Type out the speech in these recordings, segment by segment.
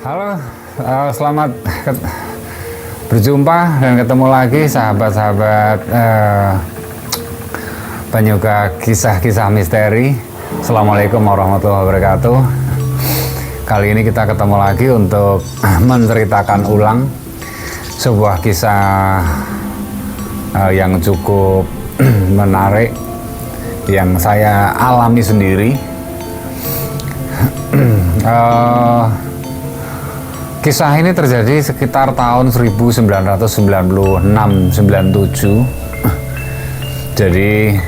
Halo, selamat berjumpa dan ketemu lagi sahabat-sahabat penyuka kisah-kisah misteri. Assalamualaikum warahmatullahi wabarakatuh. Kali ini kita ketemu lagi untuk menceritakan ulang sebuah kisah yang cukup menarik yang saya alami sendiri. Kisah ini terjadi sekitar tahun 1996-97. Jadi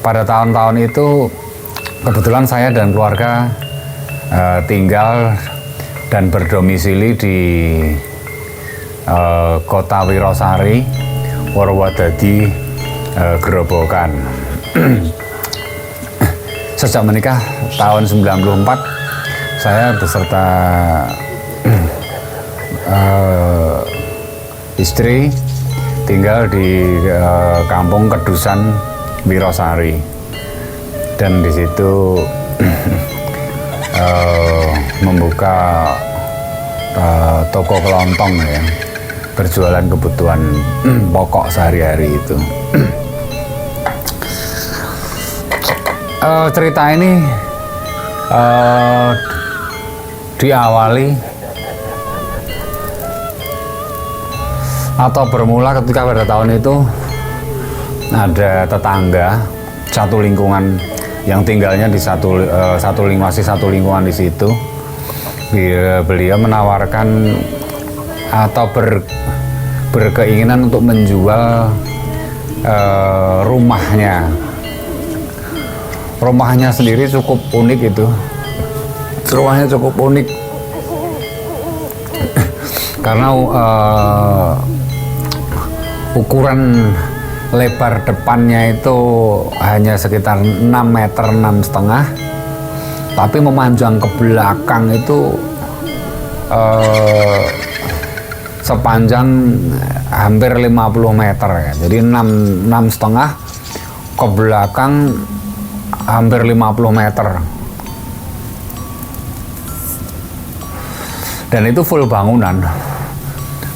pada tahun-tahun itu kebetulan saya dan keluarga tinggal dan berdomisili di kota Wirosari, Purwodadi, Grobogan. Sejak menikah tahun 94, saya beserta istri tinggal di kampung Kedusan Wirosari, dan di situ membuka toko kelontong ya, berjualan kebutuhan pokok sehari-hari itu. Cerita ini diawali atau bermula ketika pada tahun itu ada tetangga satu lingkungan yang tinggalnya di satu lingkungan di situ. Beliau menawarkan atau berkeinginan untuk menjual rumahnya. Rumahnya sendiri cukup unik itu. Rumahnya cukup unik karena ukuran lebar depannya itu hanya sekitar 6 meter 6,5, tapi memanjang ke belakang itu sepanjang hampir 50 meter ya. Jadi 6,5 ke belakang hampir 50 meter. Dan itu full bangunan.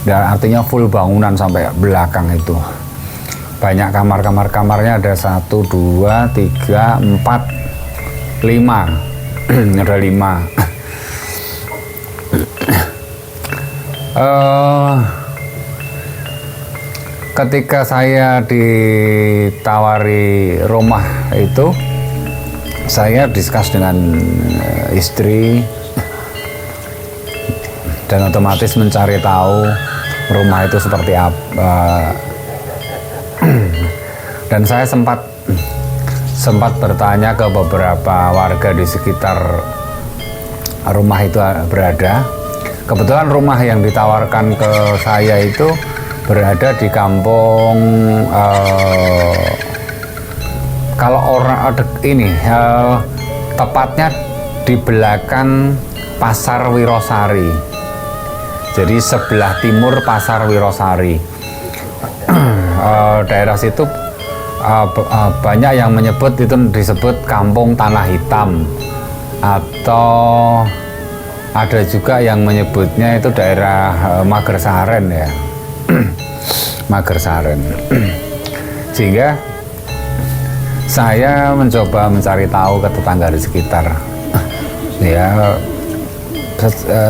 Dan artinya full bangunan sampai belakang itu. Banyak kamarnya, ada 1, 2, 3, 4, 5. Ada 5. Ketika saya ditawari rumah itu, saya diskus dengan istri dan otomatis mencari tahu rumah itu seperti apa. Dan saya sempat bertanya ke beberapa warga di sekitar rumah itu berada. Kebetulan rumah yang ditawarkan ke saya itu berada di kampung, kalau orang ini tepatnya di belakang Pasar Wirosari. Jadi sebelah timur Pasar Wirosari. Daerah situ banyak yang menyebut itu disebut Kampung Tanah Hitam, atau ada juga yang menyebutnya itu daerah Magersaren ya. Magersaren. Sehingga saya mencoba mencari tahu ke tetangga di sekitar. Ya,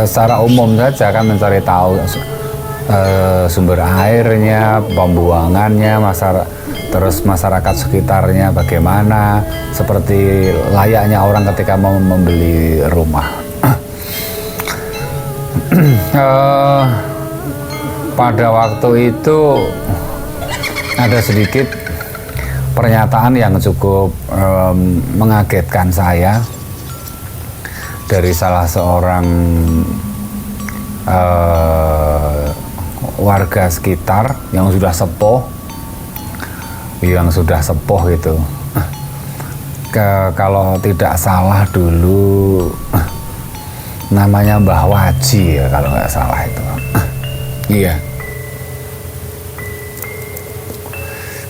secara umum saja kan mencari tahu sumber airnya, pembuangannya, terus masyarakat sekitarnya bagaimana, seperti layaknya orang ketika mau membeli rumah. Pada waktu itu ada sedikit pernyataan yang cukup mengagetkan saya dari salah seorang warga sekitar yang sudah sepuh itu. Kalau tidak salah dulu namanya Mbah Waji ya, kalau nggak salah itu. Iya.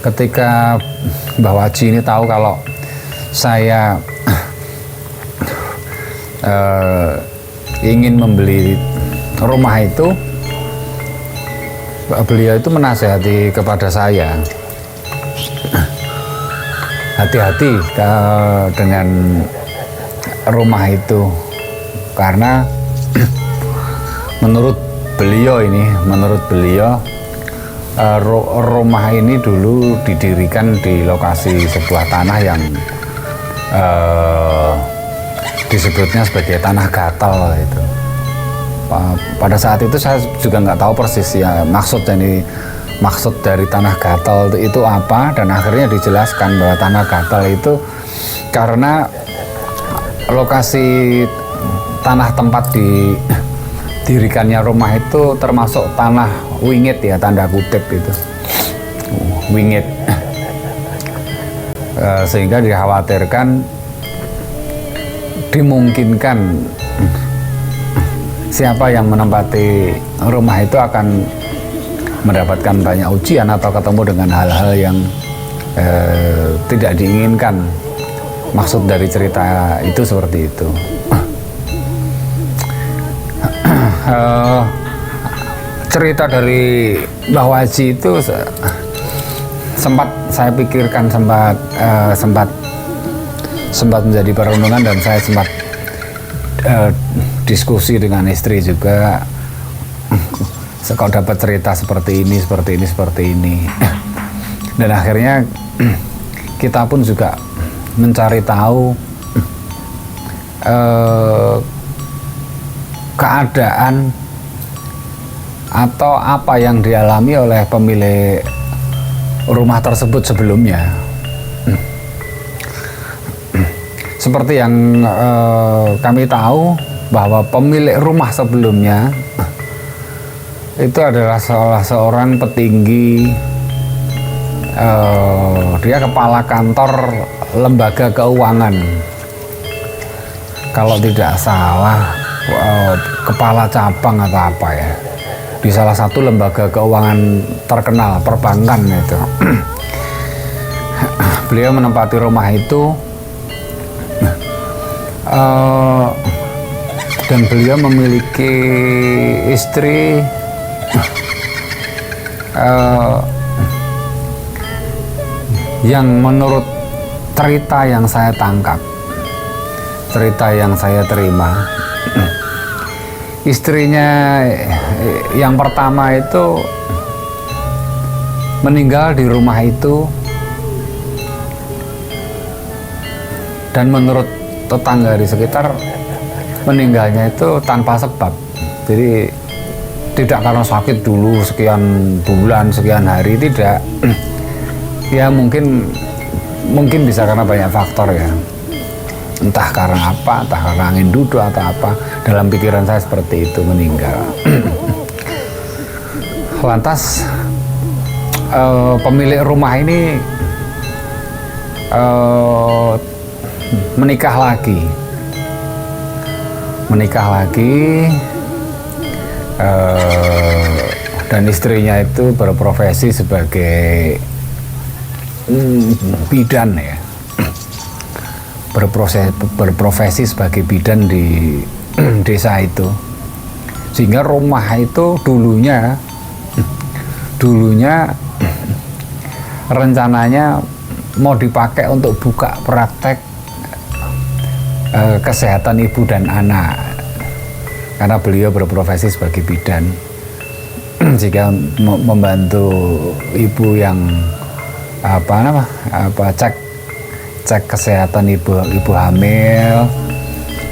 Ketika Mbah Waji ini tahu kalau saya ingin membeli rumah itu, beliau itu menasehati kepada saya, hati-hati dengan rumah itu, karena menurut beliau rumah ini dulu didirikan di lokasi sebuah tanah yang disebutnya sebagai tanah gatal itu. Pada saat itu saya juga nggak tahu persis ya maksud dari tanah gatal itu apa, dan akhirnya dijelaskan bahwa tanah gatal itu karena lokasi tanah tempat didirikannya rumah itu termasuk tanah wingit ya, tanda kutip itu wingit, sehingga dikhawatirkan dimungkinkan siapa yang menempati rumah itu akan mendapatkan banyak ujian atau ketemu dengan hal-hal yang tidak diinginkan. Maksud dari cerita itu seperti itu. Cerita dari Mbah Waji itu sempat saya pikirkan, sempat menjadi perenungan, dan saya sempat diskusi dengan istri juga. Kalau dapat cerita seperti ini, dan akhirnya kita pun juga mencari tahu keadaan atau apa yang dialami oleh pemilik rumah tersebut sebelumnya. Seperti yang kami tahu bahwa pemilik rumah sebelumnya itu adalah salah seorang petinggi, dia kepala kantor lembaga keuangan, kalau tidak salah kepala cabang atau apa ya, di salah satu lembaga keuangan terkenal perbankan itu. Beliau menempati rumah itu, dan beliau memiliki istri yang menurut cerita yang saya tangkap, cerita yang saya terima, istrinya yang pertama itu meninggal di rumah itu, dan menurut tetangga di sekitar meninggalnya itu tanpa sebab. Jadi tidak karena sakit dulu sekian bulan, sekian hari, tidak. Ya mungkin bisa karena banyak faktor ya, entah karena apa, entah karena angin duduk atau apa. Dalam pikiran saya seperti itu, meninggal. Lantas pemilik rumah ini menikah lagi, dan istrinya itu berprofesi sebagai bidan ya, berprofesi sebagai bidan di desa itu, sehingga rumah itu dulunya rencananya mau dipakai untuk buka praktek kesehatan ibu dan anak, karena beliau berprofesi sebagai bidan, jika membantu ibu yang cek kesehatan ibu hamil,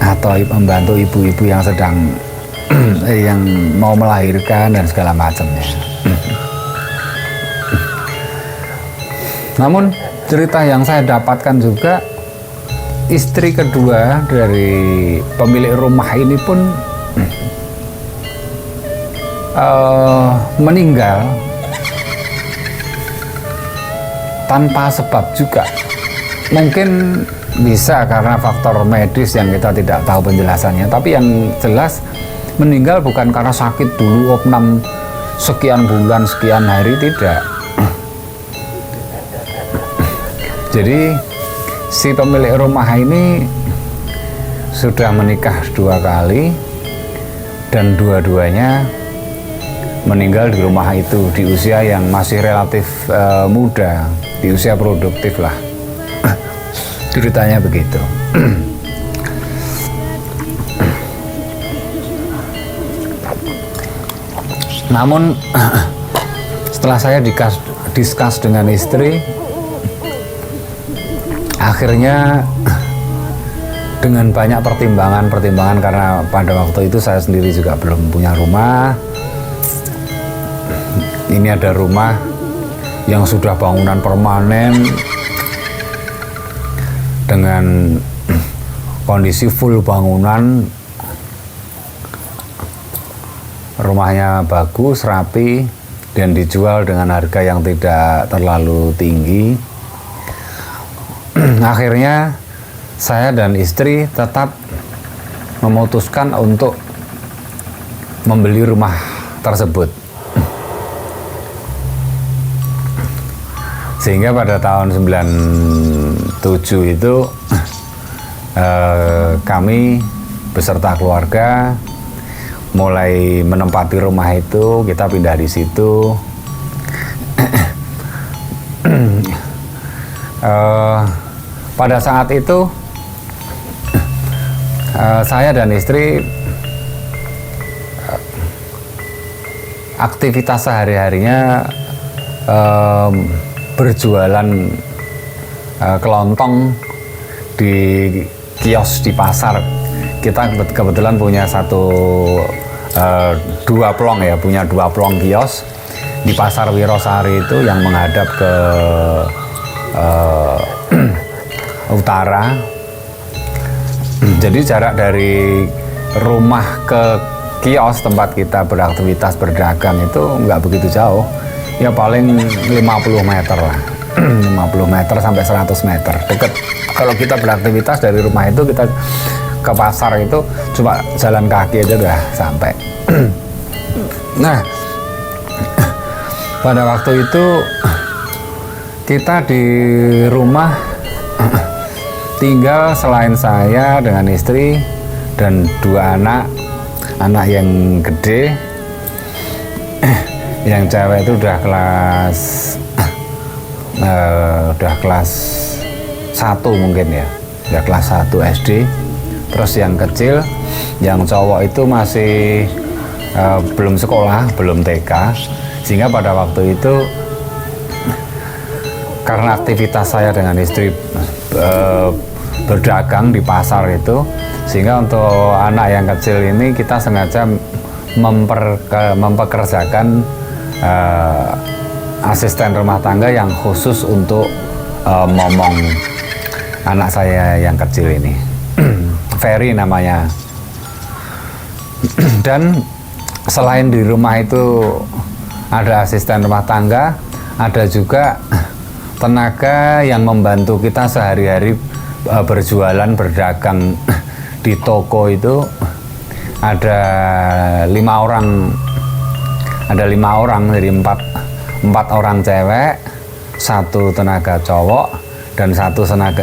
atau membantu ibu-ibu yang sedang yang mau melahirkan dan segala macamnya. Namun cerita yang saya dapatkan juga, istri kedua dari pemilik rumah ini pun meninggal tanpa sebab juga. Mungkin bisa karena faktor medis yang kita tidak tahu penjelasannya, tapi yang jelas meninggal bukan karena sakit dulu opnam sekian bulan, sekian hari, tidak. Jadi si pemilik rumah ini sudah menikah 2 kali, dan dua-duanya meninggal di rumah itu di usia yang masih relatif muda, di usia produktif lah. Ceritanya begitu. Namun setelah saya discuss dengan istri, akhirnya dengan banyak pertimbangan karena pada waktu itu saya sendiri juga belum punya rumah. Ini ada rumah yang sudah bangunan permanen dengan kondisi full bangunan, rumahnya bagus, rapi, dan dijual dengan harga yang tidak terlalu tinggi. Akhirnya saya dan istri tetap memutuskan untuk membeli rumah tersebut. Sehingga pada tahun 97 itu kami beserta keluarga mulai menempati rumah itu, kita pindah di situ. Pada saat itu saya dan istri aktivitas sehari-harinya berjualan kelontong di kios di pasar. Kita kebetulan punya dua plong kios di pasar Wirosari itu yang menghadap ke utara. Jadi jarak dari rumah ke kios tempat kita beraktivitas berdagang itu nggak begitu jauh, ya paling 50 meter lah. 50 meter sampai 100 meter deket. Kalau kita beraktivitas dari rumah itu, kita ke pasar itu cuma jalan kaki aja udah sampai. Nah, pada waktu itu kita di rumah tinggal selain saya dengan istri dan dua anak yang gede. Yang cewek itu udah kelas 1 mungkin ya, udah kelas 1 SD. Terus yang kecil, yang cowok itu masih belum sekolah, belum TK. Sehingga pada waktu itu karena aktivitas saya dengan istri berdagang di pasar itu, sehingga untuk anak yang kecil ini kita sengaja mempekerjakan asisten rumah tangga yang khusus untuk momong anak saya yang kecil ini. Ferry namanya. Dan selain di rumah itu ada asisten rumah tangga, ada juga tenaga yang membantu kita sehari-hari berjualan, berdagang di toko itu. Ada 5 orang, jadi 4 orang cewek, 1 tenaga cowok, dan 1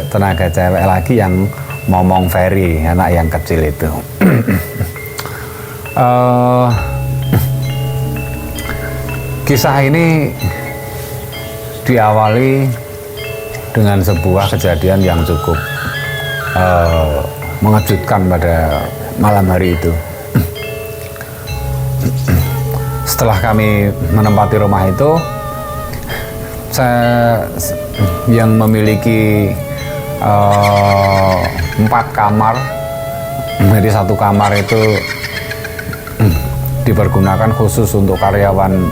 tenaga cewek lagi yang momong Ferry, anak yang kecil itu. Kisah ini diawali dengan sebuah kejadian yang cukup mengejutkan pada malam hari itu. Setelah kami menempati rumah itu, saya yang memiliki 4 kamar, jadi 1 kamar itu dipergunakan khusus untuk karyawan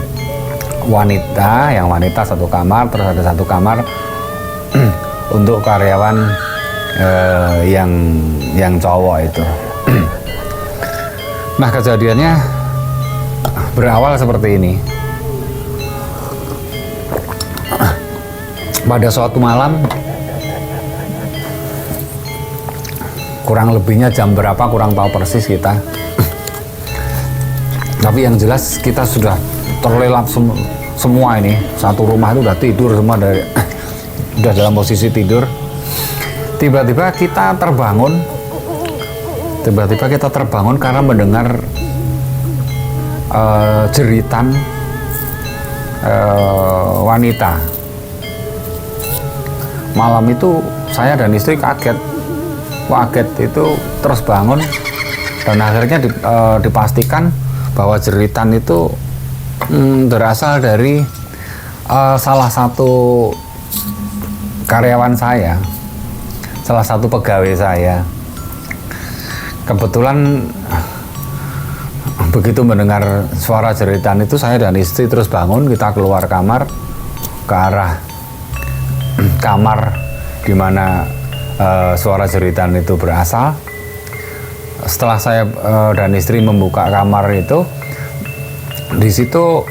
wanita, yang wanita 1 kamar, terus ada 1 kamar untuk karyawan yang cowok itu. Nah, kejadiannya berawal seperti ini. Pada suatu malam, kurang lebihnya jam berapa kurang tahu persis kita. Tapi yang jelas kita sudah terlelap semua ini. Satu rumah itu udah tidur semua, udah dalam posisi tidur. Tiba-tiba kita terbangun karena mendengar jeritan wanita. Malam itu saya dan istri kaget itu, terus bangun dan akhirnya dipastikan bahwa jeritan itu berasal dari salah satu karyawan saya, salah satu pegawai saya. Kebetulan begitu mendengar suara jeritan itu, saya dan istri terus bangun, kita keluar kamar ke arah kamar di mana suara jeritan itu berasal. Setelah saya dan istri membuka kamar itu, di situ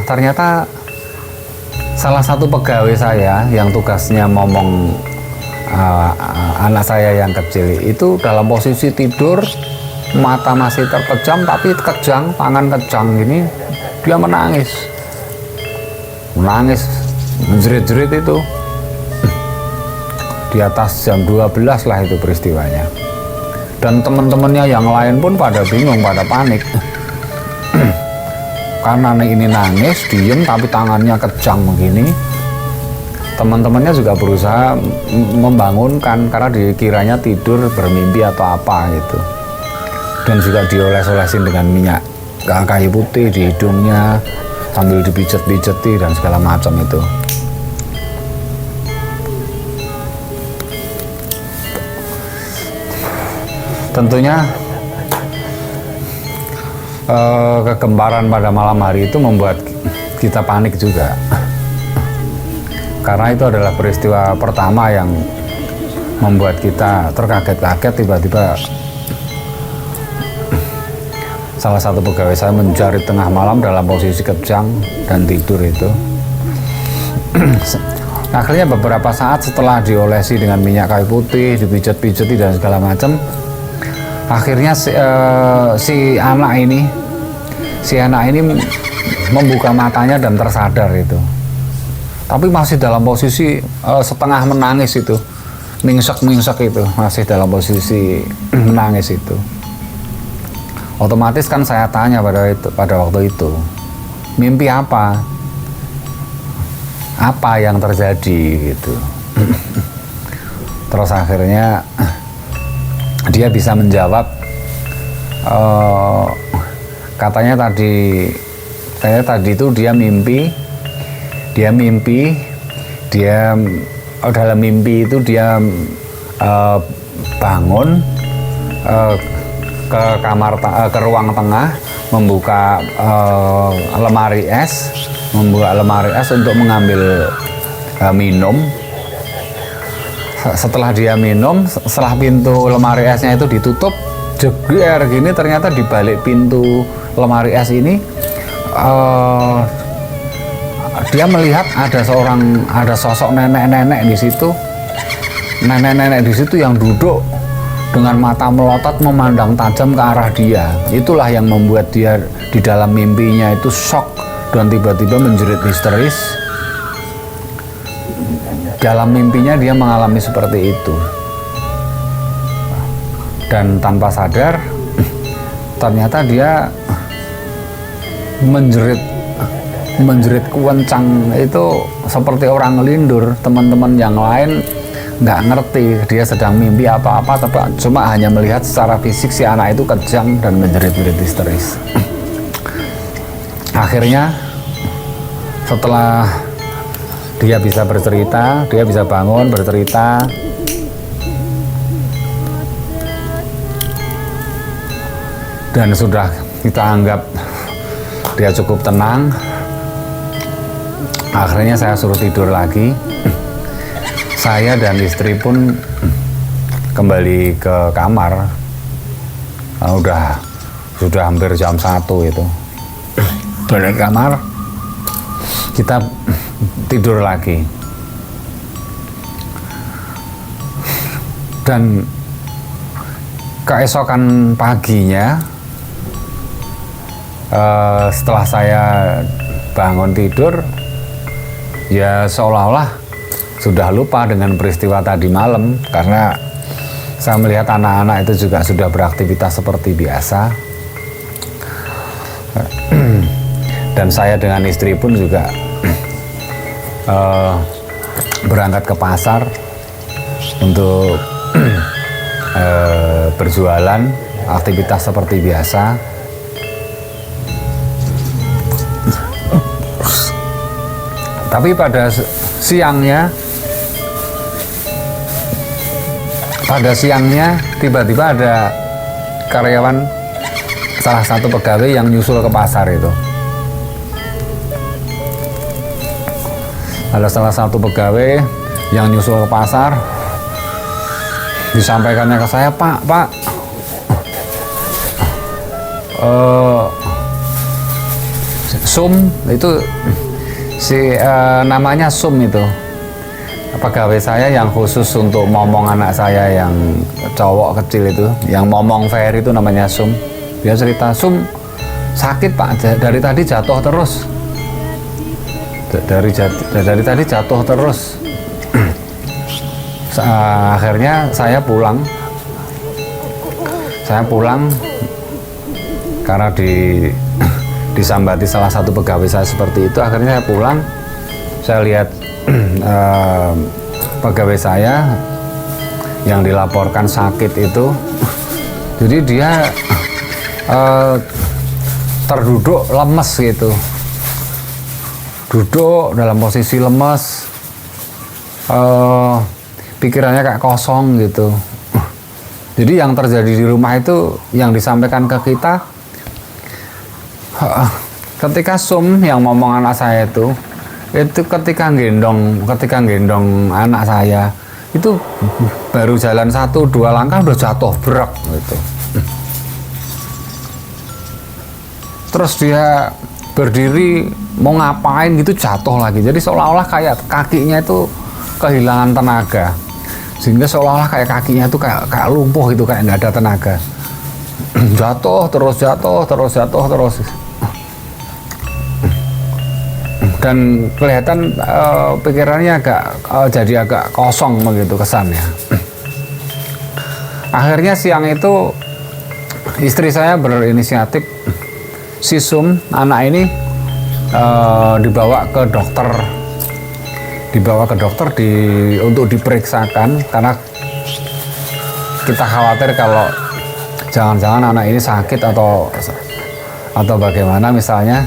ternyata salah satu pegawai saya yang tugasnya ngomong anak saya yang kecil itu dalam posisi tidur, mata masih terpejam tapi kejang, tangan kejang gini, dia menangis menjerit-jerit itu. Di atas jam 12 lah itu peristiwanya, dan teman-temannya yang lain pun pada bingung, pada panik karena ini nangis diem tapi tangannya kejang begini. Teman-temannya juga berusaha membangunkan karena dikiranya tidur bermimpi atau apa gitu, dan juga dioles-olesin dengan minyak kayu putih di hidungnya sambil dipijet-pijeti dan segala macam itu. Tentunya kegemparan pada malam hari itu membuat kita panik juga, karena itu adalah peristiwa pertama yang membuat kita terkaget-kaget. Tiba-tiba salah satu pegawai saya mencari tengah malam dalam posisi kejang dan tidur itu. Akhirnya beberapa saat setelah diolesi dengan minyak kayu putih, dipijat-pijati dan segala macam, akhirnya si anak ini membuka matanya dan tersadar itu, tapi masih dalam posisi setengah menangis itu, mingsek itu, masih dalam posisi menangis itu. Otomatis kan saya tanya pada waktu itu, mimpi apa yang terjadi gitu. Terus akhirnya dia bisa menjawab, katanya tadi itu dia mimpi dalam mimpi itu dia bangun ke kamar, ke ruang tengah, membuka lemari es untuk mengambil minum. Setelah dia minum, setelah pintu lemari esnya itu ditutup, jeger gini, ternyata di balik pintu lemari es ini dia melihat ada sosok nenek-nenek di situ. Nenek-nenek di situ yang duduk dengan mata melotot memandang tajam ke arah dia. Itulah yang membuat dia di dalam mimpinya itu shock dan tiba-tiba menjerit histeris. Dalam mimpinya dia mengalami seperti itu, dan tanpa sadar ternyata dia menjerit kencang itu seperti orang ngelindur. Teman-teman yang lain nggak ngerti dia sedang mimpi apa-apa, cuma hanya melihat secara fisik si anak itu kejang dan menjerit-jerit histeris. Akhirnya setelah dia bisa bercerita, dia bisa bangun bercerita, dan sudah kita anggap dia cukup tenang. Akhirnya saya suruh tidur lagi. Saya dan istri pun kembali ke kamar. Sudah hampir jam 1 itu. Balik kamar, kita tidur lagi. Dan keesokan paginya, setelah saya bangun tidur, ya seolah-olah sudah lupa dengan peristiwa tadi malam, karena saya melihat anak-anak itu juga sudah beraktivitas seperti biasa. Dan saya dengan istri pun juga berangkat ke pasar untuk berjualan, aktivitas seperti biasa. Tapi pada siangnya tiba-tiba ada karyawan, salah satu pegawai yang nyusul ke pasar itu. Ada salah satu pegawai yang nyusul ke pasar, disampaikannya ke saya, Pak, Sum itu namanya Sum itu pegawai saya yang khusus untuk momong anak saya yang cowok kecil itu, yang momong fair itu namanya Sum. Dia cerita, Sum sakit Pak, dari tadi jatuh terus. Dari tadi jatuh terus. Akhirnya saya pulang karena disambati salah satu pegawai saya seperti itu. Akhirnya saya pulang, saya lihat pegawai saya yang dilaporkan sakit itu, jadi dia terduduk lemes gitu, duduk dalam posisi lemes, pikirannya kayak kosong gitu. Jadi yang terjadi di rumah itu yang disampaikan ke kita, ketika Sum yang ngomong anak saya itu ketika gendong anak saya itu baru jalan 1-2 langkah udah jatuh berak gitu. Terus dia berdiri mau ngapain gitu jatuh lagi. Jadi seolah-olah kayak kakinya itu kehilangan tenaga, sehingga seolah-olah kayak kakinya itu kayak lumpuh gitu, kayak nggak ada tenaga. Jatuh terus. Dan kelihatan pikirannya jadi agak kosong begitu kesannya. Akhirnya siang itu istri saya berinisiatif, si Sum anak ini dibawa ke dokter untuk diperiksakan, karena kita khawatir kalau jangan-jangan anak ini sakit atau bagaimana misalnya.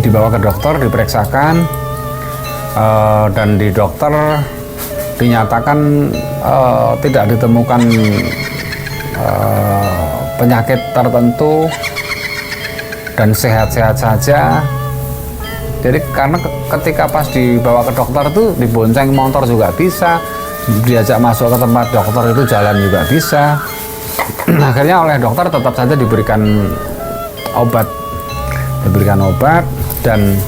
Dibawa ke dokter, diperiksakan, dan di dokter dinyatakan tidak ditemukan penyakit tertentu dan sehat-sehat saja. Jadi karena ketika pas dibawa ke dokter itu dibonceng motor juga bisa, diajak masuk ke tempat dokter itu jalan juga bisa. Akhirnya oleh dokter tetap saja diberikan obat dan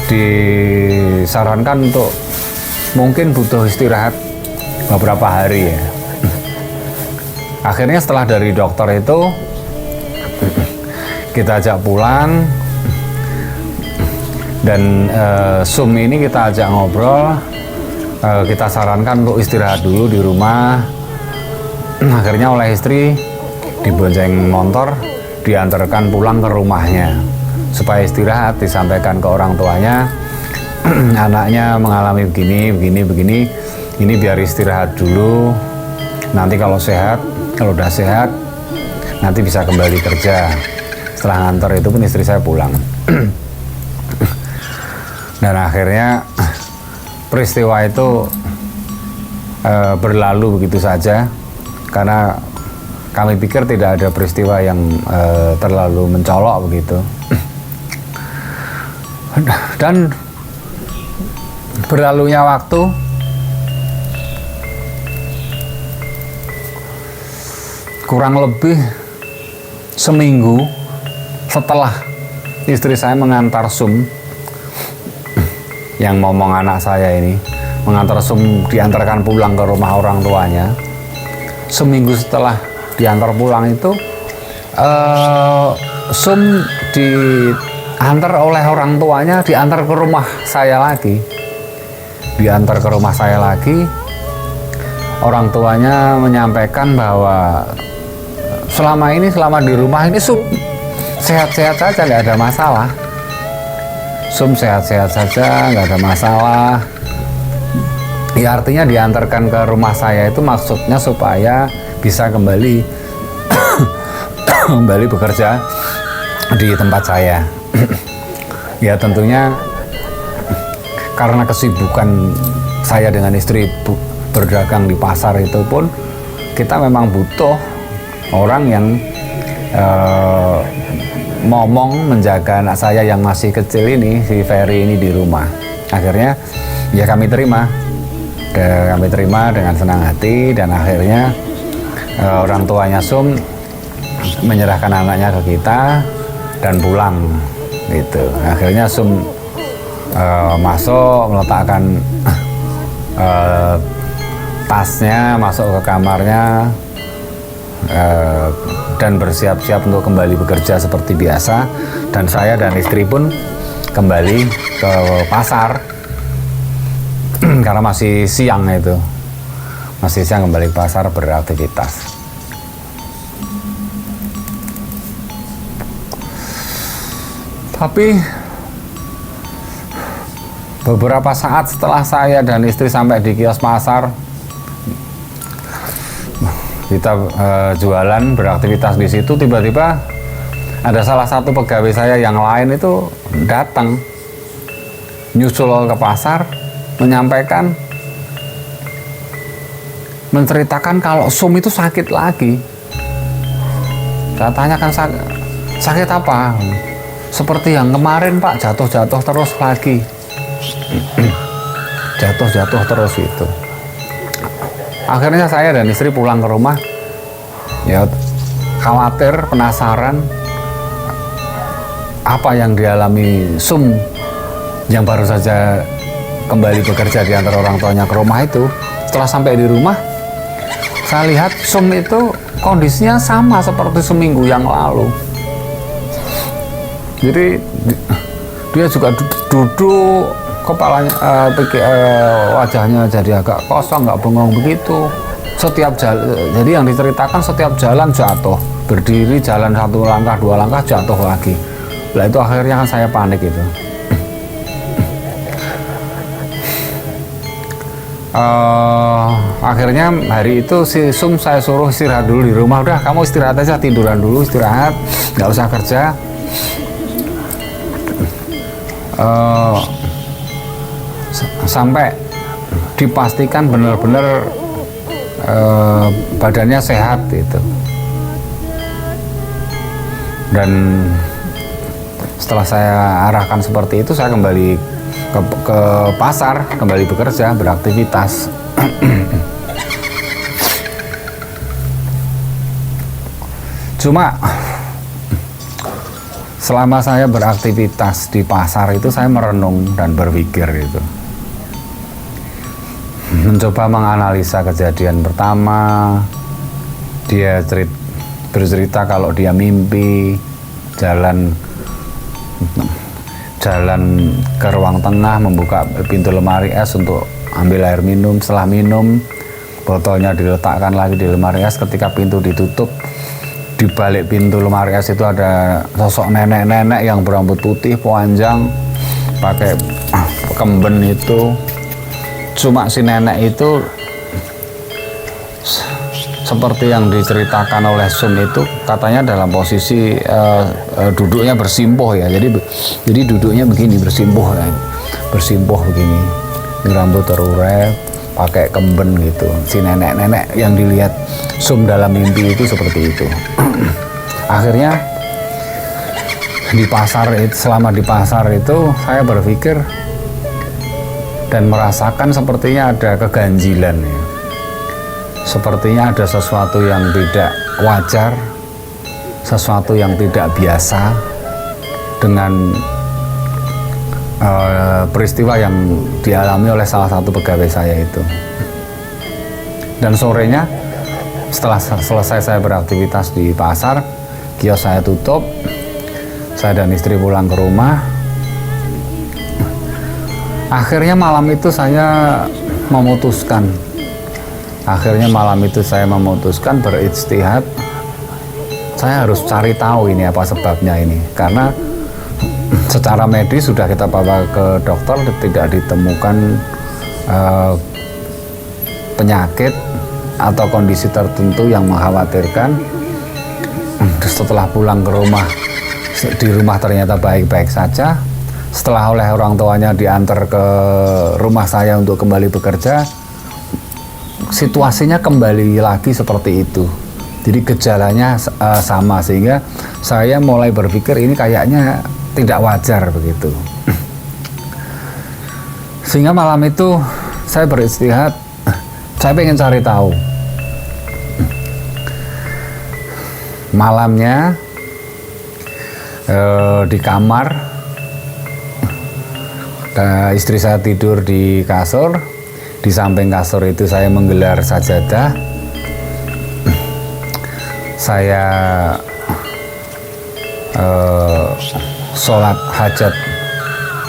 disarankan untuk mungkin butuh istirahat beberapa hari ya. Akhirnya setelah dari dokter itu kita ajak pulang, dan Sum ini kita ajak ngobrol, kita sarankan untuk istirahat dulu di rumah. Akhirnya oleh istri dibonceng motor, diantarkan pulang ke rumahnya supaya istirahat, disampaikan ke orang tuanya, anaknya mengalami begini, ini biar istirahat dulu, nanti kalau udah sehat nanti bisa kembali kerja. Setelah nganter itu pun istri saya pulang. Dan akhirnya peristiwa itu berlalu begitu saja, karena kami pikir tidak ada peristiwa yang terlalu mencolok begitu. Dan berlalunya waktu, kurang lebih seminggu setelah istri saya mengantar Sum, yang ngomong anak saya ini, mengantar Sum diantarkan pulang ke rumah orang tuanya. Seminggu setelah diantar pulang itu, Sum diantar oleh orang tuanya, diantar ke rumah saya lagi. Orang tuanya menyampaikan bahwa selama di rumah ini sehat-sehat saja, nggak ada masalah. Sum sehat-sehat saja, nggak ada masalah. Ya artinya diantarkan ke rumah saya itu maksudnya supaya bisa kembali kembali bekerja di tempat saya. Ya tentunya karena kesibukan saya dengan istri berdagang di pasar itu pun kita memang butuh orang yang momong menjaga anak saya yang masih kecil ini, si Ferry ini di rumah. Akhirnya ya kami terima dengan senang hati, dan akhirnya orang tuanya Sum menyerahkan anaknya ke kita dan pulang gitu. Akhirnya Sum masuk, meletakkan tasnya, masuk ke kamarnya, dan bersiap-siap untuk kembali bekerja seperti biasa. Dan saya dan istri pun kembali ke pasar karena masih siang itu, masih siang, kembali ke pasar beraktivitas. Tapi beberapa saat setelah saya dan istri sampai di kios pasar, kita jualan, beraktivitas di situ, tiba-tiba ada salah satu pegawai saya yang lain itu datang, nyusul ke pasar, menyampaikan, menceritakan kalau Sum itu sakit lagi. Saya tanyakan, sakit apa? Seperti yang kemarin Pak, jatuh-jatuh terus lagi. Jatuh-jatuh terus itu. Akhirnya saya dan istri pulang ke rumah, ya khawatir, penasaran apa yang dialami Sum yang baru saja kembali bekerja di antara orang tuanya ke rumah itu. Setelah sampai di rumah, saya lihat Sum itu kondisinya sama seperti seminggu yang lalu. Jadi dia juga duduk, kepalanya, wajahnya jadi agak kosong, nggak bengong begitu. Setiap jalan, jadi yang diceritakan setiap jalan jatuh, berdiri jalan 1 langkah 2 langkah jatuh lagi. Lah itu akhirnya kan saya panik itu. Akhirnya hari itu si Sum saya suruh istirahat dulu di rumah. Udah, kamu istirahat aja, tiduran dulu, istirahat, nggak usah kerja. Sampai dipastikan benar-benar badannya sehat itu. Dan setelah saya arahkan seperti itu, saya kembali ke pasar, kembali bekerja, beraktivitas. Cuma selama saya beraktivitas di pasar itu, saya merenung dan berpikir itu, mencoba menganalisa kejadian pertama. Dia bercerita kalau dia mimpi jalan ke ruang tengah, membuka pintu lemari es untuk ambil air minum. Setelah minum, botolnya diletakkan lagi di lemari es. Ketika pintu ditutup, di balik pintu lemari es itu ada sosok nenek-nenek yang berambut putih panjang, pakai kemben itu. Cuma si nenek itu seperti yang diceritakan oleh Sum itu, katanya dalam posisi duduknya bersimpuh ya. Jadi duduknya begini, bersimpuh ya. Bersimpuh begini. Rambut terurai, pakai kemben gitu. Si nenek-nenek yang dilihat Sum dalam mimpi itu seperti itu. Akhirnya di pasar itu, selama di pasar itu saya berpikir dan merasakan sepertinya ada keganjilan ya. Sepertinya ada sesuatu yang tidak wajar, sesuatu yang tidak biasa dengan peristiwa yang dialami oleh salah satu pegawai saya itu. Dan sorenya, setelah selesai saya beraktivitas di pasar, kios saya tutup, saya dan istri pulang ke rumah. Akhirnya malam itu saya memutuskan berijtihad saya harus cari tahu ini apa sebabnya ini, karena secara medis sudah kita bawa ke dokter, tidak ditemukan penyakit atau kondisi tertentu yang mengkhawatirkan. Setelah pulang ke rumah, di rumah ternyata baik-baik saja. Setelah oleh orang tuanya diantar ke rumah saya untuk kembali bekerja, situasinya kembali lagi seperti itu. Jadi gejalanya sama, sehingga saya mulai berpikir ini kayaknya tidak wajar begitu. Sehingga malam itu saya beristirahat, saya pengen cari tahu. Malamnya di kamar, istri saya tidur di kasur. Di samping kasur itu saya menggelar sajadah. Saya sholat hajat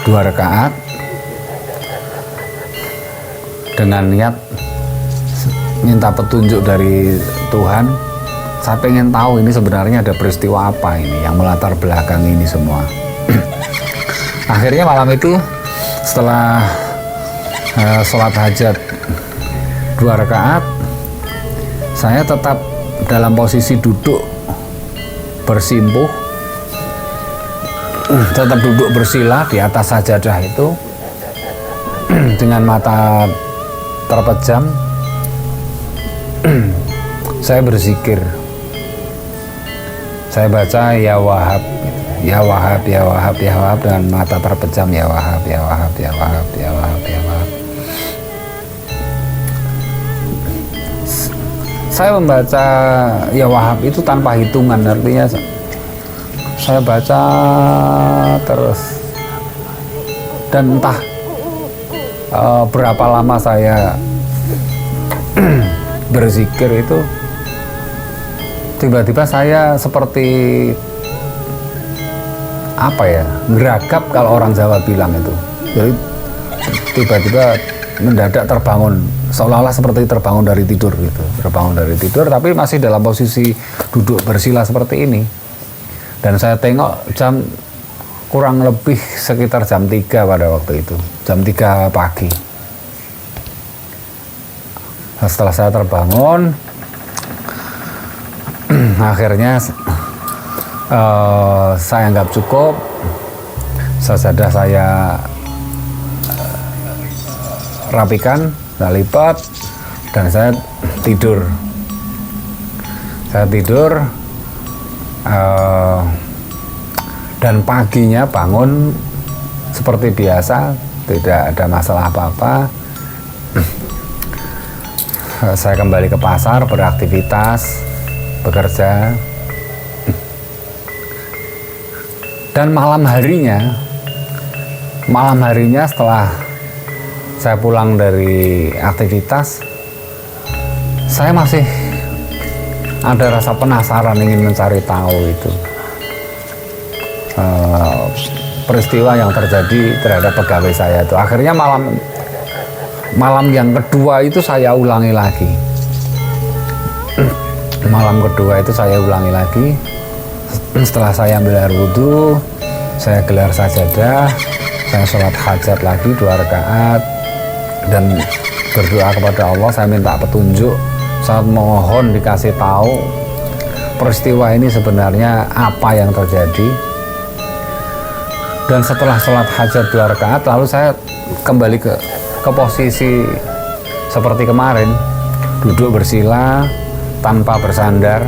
2 rakaat dengan niat minta petunjuk dari Tuhan. Saya pengen tahu ini sebenarnya ada peristiwa apa ini yang melatar belakang ini semua. Akhirnya malam itu setelah sholat hajat 2 rakaat, saya tetap dalam posisi duduk bersimpuh, tetap duduk bersila di atas sajadah itu dengan mata terpejam. Saya berzikir, saya baca ya Wahab, ya Wahab, ya Wahab, ya Wahab dengan mata terpejam, ya Wahab, ya Wahab, ya Wahab, ya Wahab, ya Wahab. Saya membaca ya Wahab itu tanpa hitungan, artinya saya baca terus, dan entah berapa lama saya berzikir itu, tiba-tiba saya seperti apa ya, geragap kalau orang Jawa bilang itu. Jadi tiba-tiba mendadak terbangun, seolah-olah seperti terbangun dari tidur gitu, terbangun dari tidur tapi masih dalam posisi duduk bersila seperti ini. Dan saya tengok jam kurang lebih sekitar jam 3 pada waktu itu, jam 3 pagi. Nah, setelah saya terbangun, akhirnya saya anggap cukup, sajadah saya rapikan, saya lipat, dan saya tidur. Saya tidur, dan paginya bangun seperti biasa, tidak ada masalah apa-apa. Saya kembali ke pasar, beraktivitas, bekerja. Dan malam harinya setelah saya pulang dari aktivitas, saya masih ada rasa penasaran, ingin mencari tahu itu peristiwa yang terjadi terhadap pegawai saya itu. Akhirnya malam yang kedua itu saya ulangi lagi. Malam kedua itu saya ulangi lagi. Setelah saya ambil air wudhu, saya gelar sajadah, saya sholat hajat lagi 2 rakaat, dan berdoa kepada Allah. Saya minta petunjuk, saya mohon dikasih tahu peristiwa ini sebenarnya apa yang terjadi. Dan setelah sholat hajat 2 rakaat, lalu saya kembali ke posisi seperti kemarin, duduk bersila tanpa bersandar.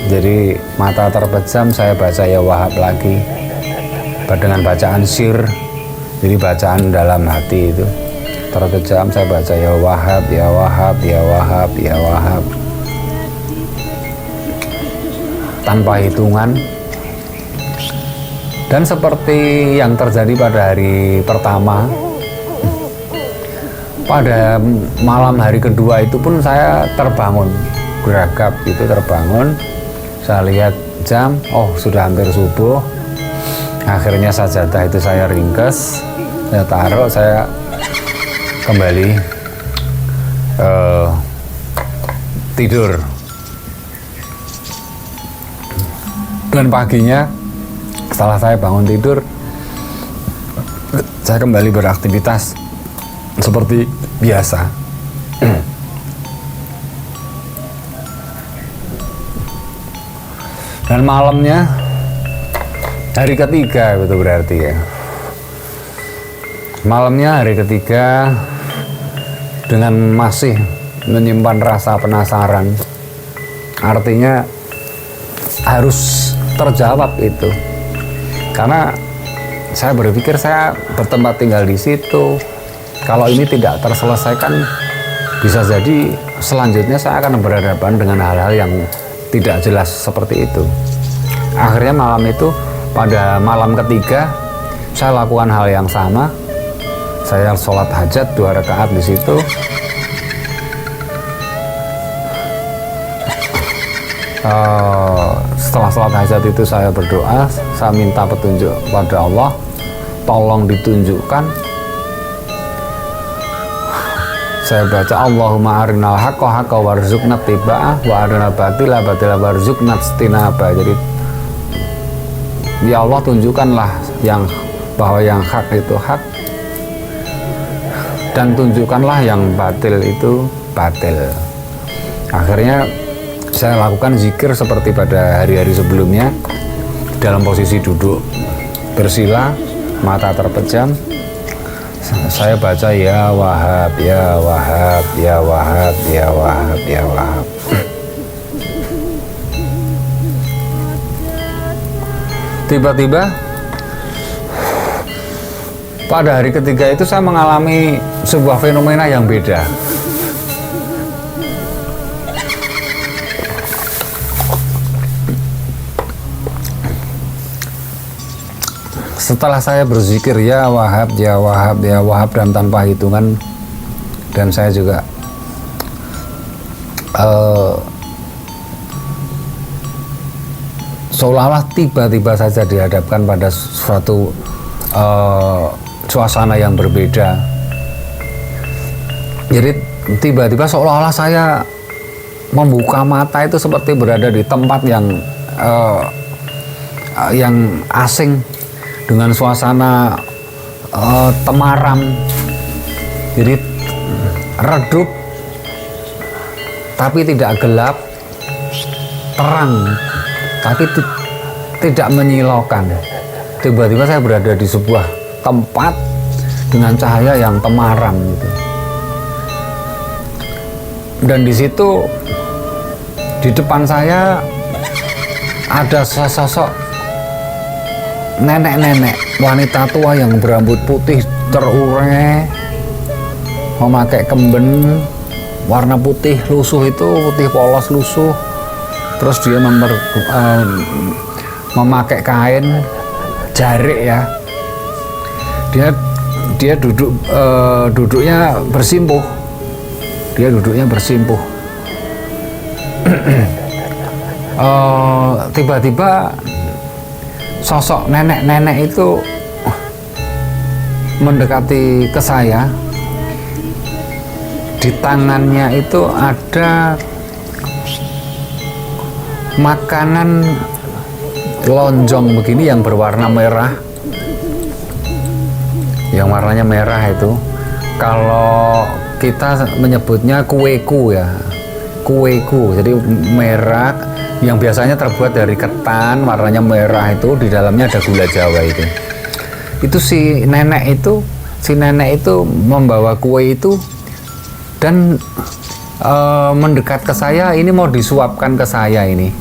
Jadi mata terpejam, saya baca ya Wahab lagi dengan bacaan sir, jadi bacaan dalam hati itu. Terpejam, saya baca ya Wahab, ya Wahab, ya Wahab, ya Wahab, tanpa hitungan. Dan seperti yang terjadi pada hari pertama, pada malam hari kedua itu pun saya terbangun, geragap itu terbangun. Saya lihat jam, oh sudah hampir subuh. Akhirnya sajadah itu saya ringkes, saya taruh, saya kembali tidur. Dan paginya setelah saya bangun tidur, saya kembali beraktivitas seperti biasa. Dan malamnya hari ketiga itu berarti ya. Malamnya hari ketiga dengan masih menyimpan rasa penasaran. Artinya harus terjawab itu. Karena saya berpikir saya bertempat tinggal di situ. Kalau ini tidak terselesaikan, bisa jadi selanjutnya saya akan berhadapan dengan hal-hal yang tidak jelas seperti itu. Akhirnya malam itu, pada malam ketiga, saya lakukan hal yang sama. Saya sholat hajat 2 rakaat di situ. Setelah sholat hajat itu saya berdoa, saya minta petunjuk pada Allah, tolong ditunjukkan. Saya baca Allahumma arinal haqqa haqqa warzuqna tiba'ah wa arinal batila batila warzuqna istinaba. Jadi ya Allah, tunjukkanlah bahwa yang hak itu hak, dan tunjukkanlah yang batil itu batil. Akhirnya saya lakukan zikir seperti pada hari-hari sebelumnya, dalam posisi duduk bersila, mata terpejam. Saya baca ya Wahab, ya Wahab, ya Wahab, ya Wahab, ya Wahab. Tiba-tiba pada hari ketiga itu saya mengalami sebuah fenomena yang beda. Setelah saya berzikir ya Wahab, ya Wahab, ya Wahab, dan tanpa hitungan, dan saya juga seolah-olah tiba-tiba saja dihadapkan pada suatu suasana yang berbeda. Jadi tiba-tiba seolah-olah saya membuka mata itu seperti berada di tempat yang asing, dengan suasana temaram. Jadi redup tapi tidak gelap, terang tapi tidak menyilaukan. Tiba-tiba saya berada di sebuah tempat dengan cahaya yang temaram gitu. Dan di situ di depan saya ada sosok nenek-nenek, wanita tua yang berambut putih terurai, memakai kemben warna putih lusuh, itu putih polos lusuh. Terus dia memakai kain jarik ya. Dia duduknya bersimpuh. Dia duduknya bersimpuh. Tiba-tiba sosok nenek-nenek itu mendekati ke saya. Di tangannya itu ada makanan lonjong begini yang berwarna merah, yang warnanya merah itu. Kalau kita menyebutnya kueku ya, kueku. Jadi merah, yang biasanya terbuat dari ketan, warnanya merah, itu di dalamnya ada gula Jawa itu. Itu si nenek itu membawa kue itu dan mendekat ke saya. Ini mau disuapkan ke saya ini,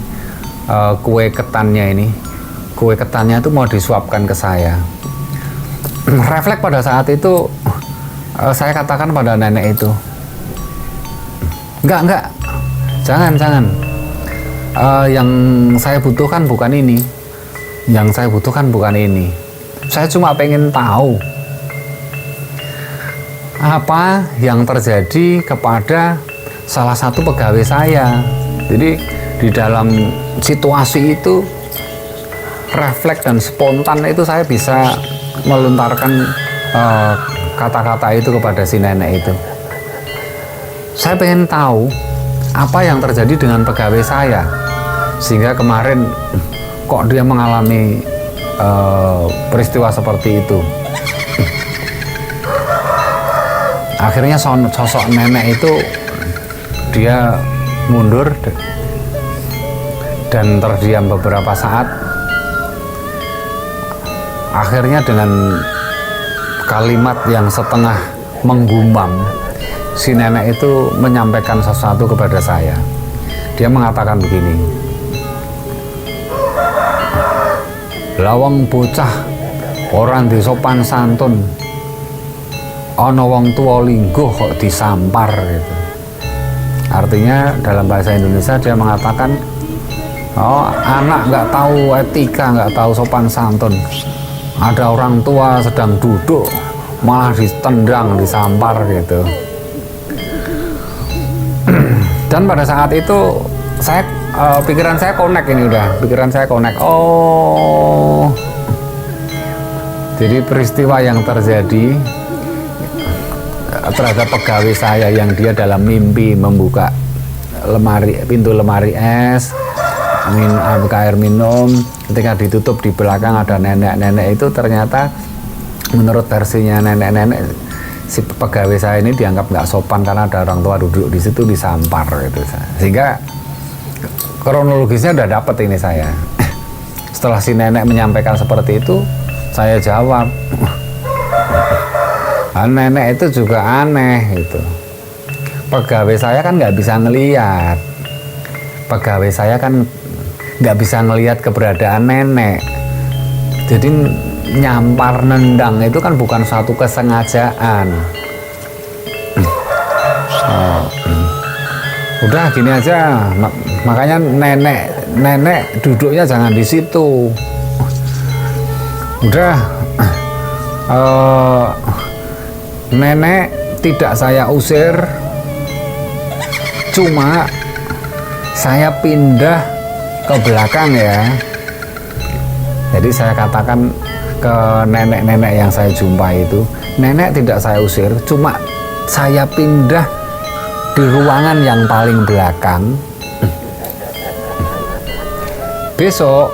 kue ketannya ini. Kue ketannya itu mau disuapkan ke saya. Refleks pada saat itu saya katakan pada nenek itu, enggak, jangan. Yang saya butuhkan bukan ini. Yang saya butuhkan bukan ini. Saya cuma pengen tahu apa yang terjadi kepada salah satu pegawai saya. Jadi di dalam situasi itu refleks dan spontan itu saya bisa melontarkan kata-kata itu kepada si nenek itu. Saya pengen tahu apa yang terjadi dengan pegawai saya, sehingga kemarin kok dia mengalami peristiwa seperti itu. Akhirnya sosok nenek itu dia mundur dan terdiam beberapa saat. Akhirnya dengan kalimat yang setengah menggumam, si nenek itu menyampaikan sesuatu kepada saya. Dia mengatakan begini, lawang bocah orang disopan santun, ono wong tua lingguh kok disampar gitu. Artinya dalam bahasa Indonesia dia mengatakan, oh anak nggak tahu etika, nggak tahu sopan santun, ada orang tua sedang duduk malah ditendang, disampar gitu. Dan pada saat itu saya pikiran saya connect ini udah, pikiran saya connect. Oh, jadi peristiwa yang terjadi terhadap pegawai saya yang dia dalam mimpi membuka pintu lemari es, buka air minum, ketika ditutup di belakang ada nenek-nenek, itu ternyata menurut versinya nenek-nenek, si pegawai saya ini dianggap nggak sopan karena ada orang tua duduk di situ, disampar gitu. Sehingga kronologisnya udah dapet ini saya. Setelah si nenek menyampaikan seperti itu, saya jawab, nenek itu juga aneh gitu. Pegawai saya kan nggak bisa ngelihat, pegawai saya kan nggak bisa ngelihat keberadaan nenek. Jadi nyampar, nendang itu kan bukan suatu kesengajaan. Udah gini aja, makanya nenek duduknya jangan di situ. Udah, nenek tidak saya usir, cuma saya pindah ke belakang ya. Jadi saya katakan ke nenek-nenek yang saya jumpai itu, nenek tidak saya usir, cuma saya pindah di ruangan yang paling belakang. Besok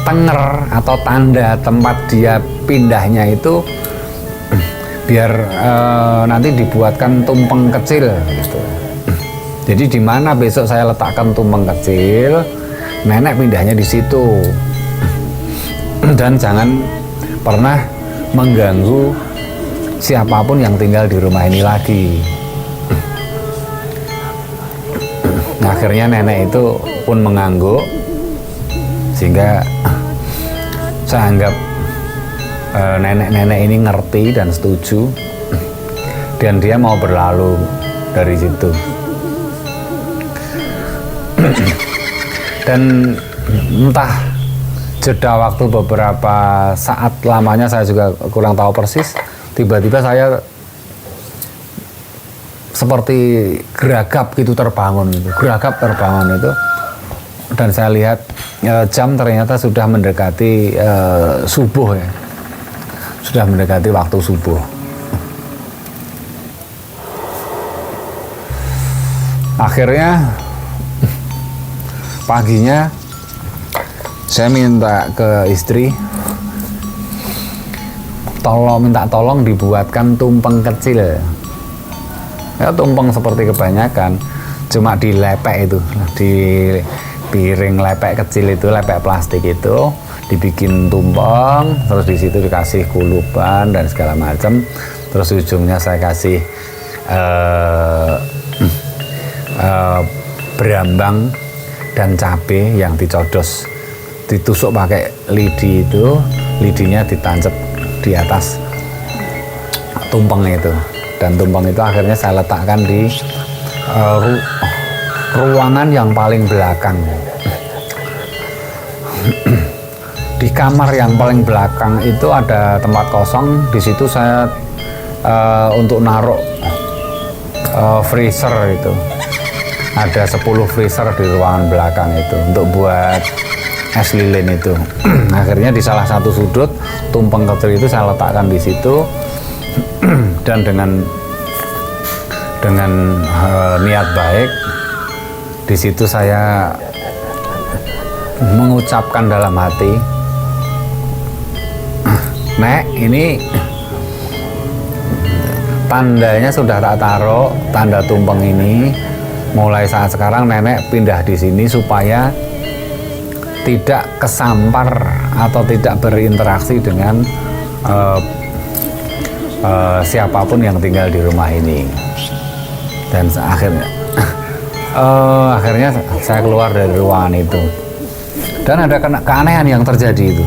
tenger atau tanda tempat dia pindahnya itu biar nanti dibuatkan tumpeng kecil gitu. Jadi di mana besok saya letakkan tumpeng kecil, nenek pindahnya di situ. Dan jangan pernah mengganggu siapapun yang tinggal di rumah ini lagi. Nah, akhirnya nenek itu pun mengangguk, sehingga saya anggap nenek-nenek ini ngerti dan setuju, dan dia mau berlalu dari situ. Dan entah jeda waktu beberapa saat lamanya, saya juga kurang tahu persis, tiba-tiba saya seperti geragap gitu terbangun itu, dan saya lihat jam ternyata sudah mendekati subuh ya, sudah mendekati waktu subuh. Akhirnya paginya saya minta ke istri, minta tolong dibuatkan tumpeng kecil. Ya, tumpeng seperti kebanyakan, cuma dilepek itu, di piring lepek kecil itu, lepek plastik itu, dibikin tumpeng, terus di situ dikasih kulupan dan segala macam, terus ujungnya saya kasih berambang dan cabai yang dicodos, ditusuk pakai lidi itu, lidinya ditancap di atas tumpeng itu, dan tumpeng itu akhirnya saya letakkan di ruangan yang paling belakang. Di kamar yang paling belakang itu ada tempat kosong, di situ saya untuk naruh freezer itu. Ada 10 freezer di ruangan belakang itu untuk buat es lilin itu. Akhirnya di salah satu sudut tumpeng kecil itu saya letakkan di situ, dan dengan niat baik di situ saya mengucapkan dalam hati, Nek, ini tandanya sudah tak taruh, tanda tumpeng ini. Mulai saat sekarang nenek pindah di sini supaya tidak kesampar atau tidak berinteraksi dengan siapapun yang tinggal di rumah ini. Dan akhirnya saya keluar dari ruangan itu. Dan ada keanehan yang terjadi itu.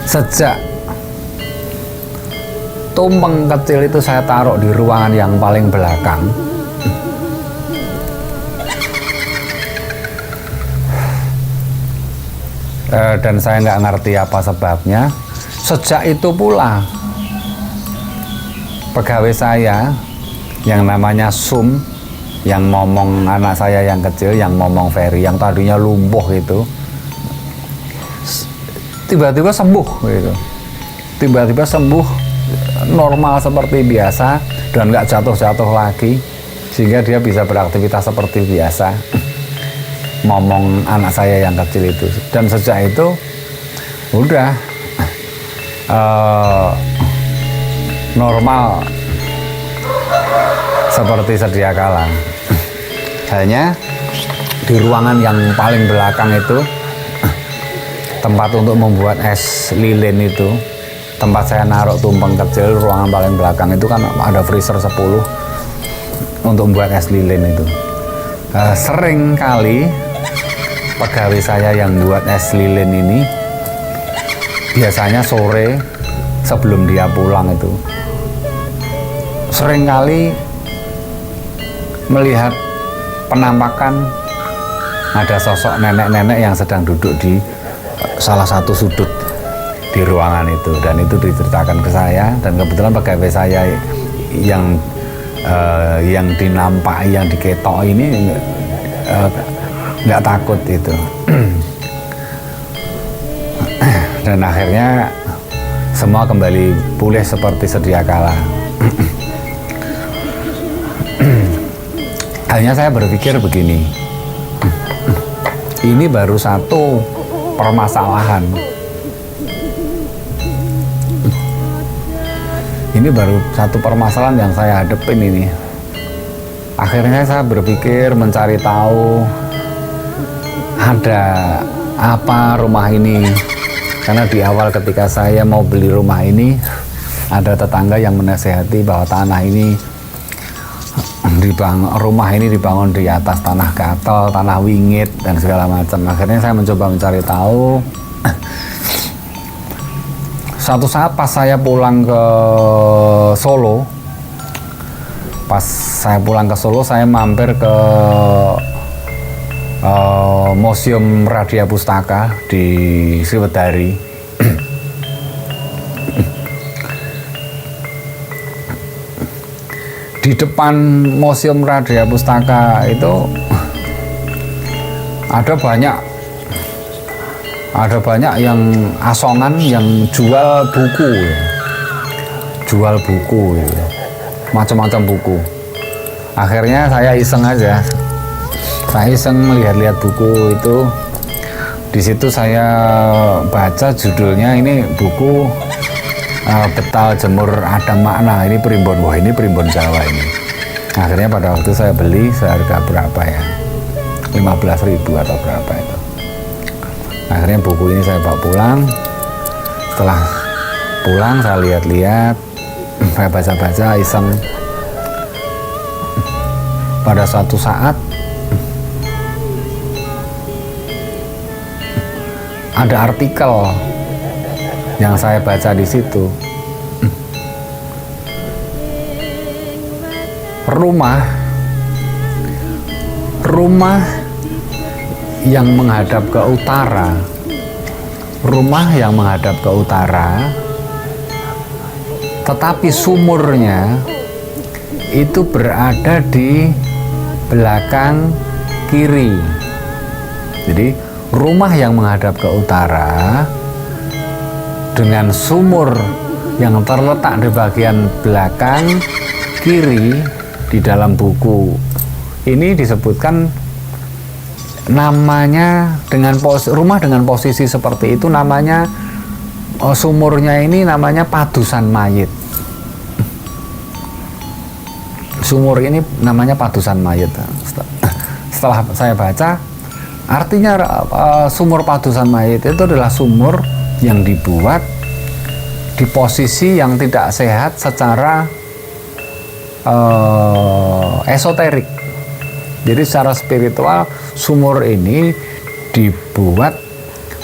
Sejak tumpeng kecil itu saya taruh di ruangan yang paling belakang, dan saya nggak ngerti apa sebabnya. Sejak itu pula pegawai saya yang namanya Sum, yang ngomong anak saya yang kecil, yang ngomong Ferry, yang tadinya lumpuh itu, tiba-tiba sembuh gitu. Tiba-tiba sembuh normal seperti biasa dan nggak jatuh-jatuh lagi, sehingga dia bisa beraktivitas seperti biasa. Ngomong anak saya yang kecil itu. Dan sejak itu udah normal seperti sedia kala. Hanya di ruangan yang paling belakang itu, tempat untuk membuat es lilin itu, tempat saya naruh tumpeng kecil, ruangan paling belakang itu kan ada freezer 10 untuk membuat es lilin itu. Sering kali pegawai saya yang buat es lilin ini, biasanya sore sebelum dia pulang itu, sering kali melihat penampakan ada sosok nenek-nenek yang sedang duduk di salah satu sudut di ruangan itu, dan itu diceritakan ke saya. Dan kebetulan pegawai saya yang dinampak, yang diketok ini nggak takut itu. Dan akhirnya semua kembali pulih seperti sedia kala. Hanya saya berpikir begini, ini baru satu permasalahan. Ini baru satu permasalahan yang saya hadapin ini. Akhirnya saya berpikir mencari tahu ada apa rumah ini. Karena di awal ketika saya mau beli rumah ini, ada tetangga yang menasehati bahwa rumah ini dibangun di atas tanah gatel, tanah wingit, dan segala macam. Akhirnya saya mencoba mencari tahu. Suatu saat pas saya pulang ke Solo, saya mampir ke Museum Radia Pustaka di Sriwedari. Di depan Museum Radia Pustaka itu ada banyak yang asongan yang jual buku, macam-macam buku. Akhirnya saya iseng aja, melihat-lihat buku itu. Di situ saya baca judulnya, ini buku Betal Jemur Ada Makna, ini primbon. Wah, ini primbon Jawa ini. Akhirnya pada waktu saya beli, seharga berapa ya, 15.000 atau berapa itu. Akhirnya buku ini saya bawa pulang. Setelah pulang saya lihat-lihat, saya baca-baca iseng. Pada suatu saat ada artikel yang saya baca di situ. Rumah yang menghadap ke utara, tetapi sumurnya itu berada di belakang kiri. Jadi rumah yang menghadap ke utara dengan sumur yang terletak di bagian belakang kiri. Di dalam buku ini disebutkan namanya rumah dengan posisi seperti itu namanya sumurnya ini namanya Padusan Mayit. Sumur ini namanya Padusan Mayit. Setelah saya baca, artinya sumur Padusan Mayit itu adalah sumur yang dibuat di posisi yang tidak sehat secara esoterik. Jadi secara spiritual sumur ini dibuat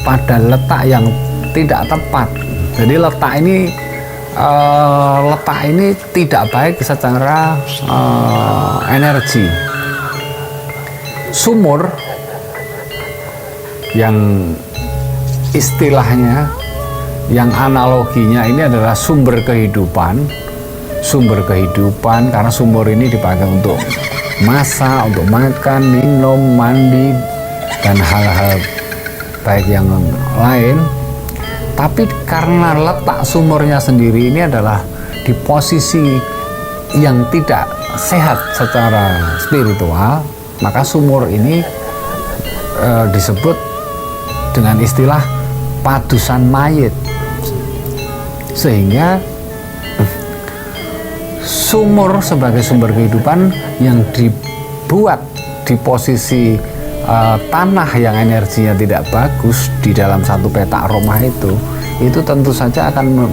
pada letak yang tidak tepat. Jadi letak ini tidak baik secara energi. Sumur yang istilahnya, yang analoginya ini adalah sumber kehidupan karena sumur ini dipakai untuk masak, untuk makan, minum, mandi, dan hal-hal baik yang lain. Tapi karena letak sumurnya sendiri ini adalah di posisi yang tidak sehat secara spiritual, maka sumur ini disebut dengan istilah Padusan Mayit. Sehingga sumur sebagai sumber kehidupan yang dibuat di posisi tanah yang energinya tidak bagus di dalam satu petak rumah itu tentu saja akan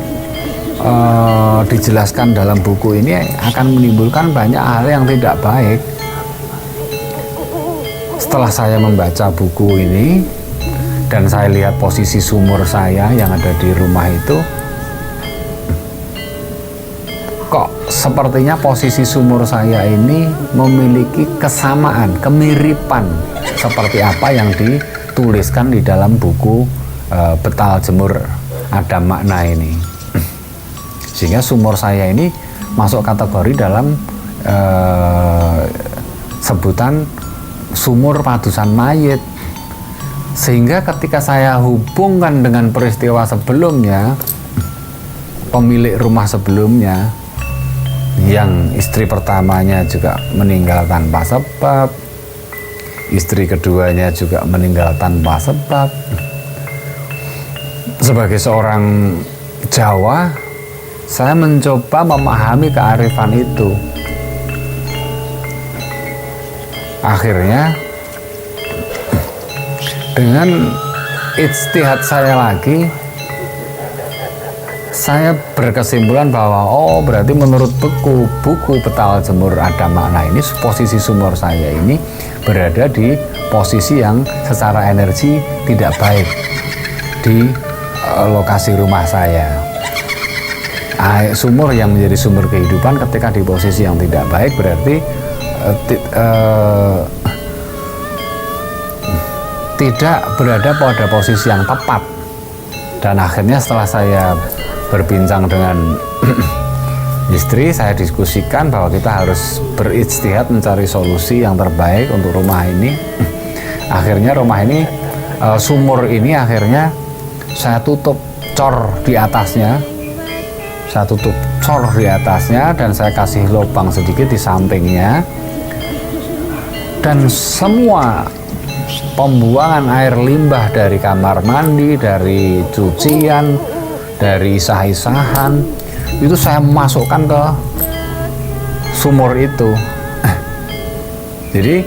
dijelaskan dalam buku ini akan menimbulkan banyak hal yang tidak baik. Setelah saya membaca buku ini dan saya lihat posisi sumur saya yang ada di rumah itu, kok sepertinya posisi sumur saya ini memiliki kesamaan, kemiripan seperti apa yang dituliskan di dalam buku Betal Jemur Ada Makna ini. Sehingga sumur saya ini masuk kategori dalam sebutan sumur Padusan Mayit. Sehingga ketika saya hubungkan dengan peristiwa sebelumnya, pemilik rumah sebelumnya yang istri pertamanya juga meninggal tanpa sebab, istri keduanya juga meninggal tanpa sebab. Sebagai seorang Jawa, saya mencoba memahami kearifan itu. Akhirnya dengan ijtihad saya lagi, saya berkesimpulan bahwa berarti menurut buku Betal Jemur Ada Makna ini, posisi sumur saya ini berada di posisi yang secara energi tidak baik di lokasi rumah saya. Sumur yang menjadi sumber kehidupan ketika di posisi yang tidak baik berarti tidak berada pada posisi yang tepat. Dan akhirnya setelah saya berbincang dengan istri, saya diskusikan bahwa kita harus berijtihad mencari solusi yang terbaik untuk rumah ini. Akhirnya rumah ini, sumur ini akhirnya saya tutup cor di atasnya. Saya tutup cor di atasnya dan saya kasih lubang sedikit di sampingnya. Dan semua pembuangan air limbah dari kamar mandi, dari cucian, dari isah-isahan itu saya masukkan ke sumur itu. Jadi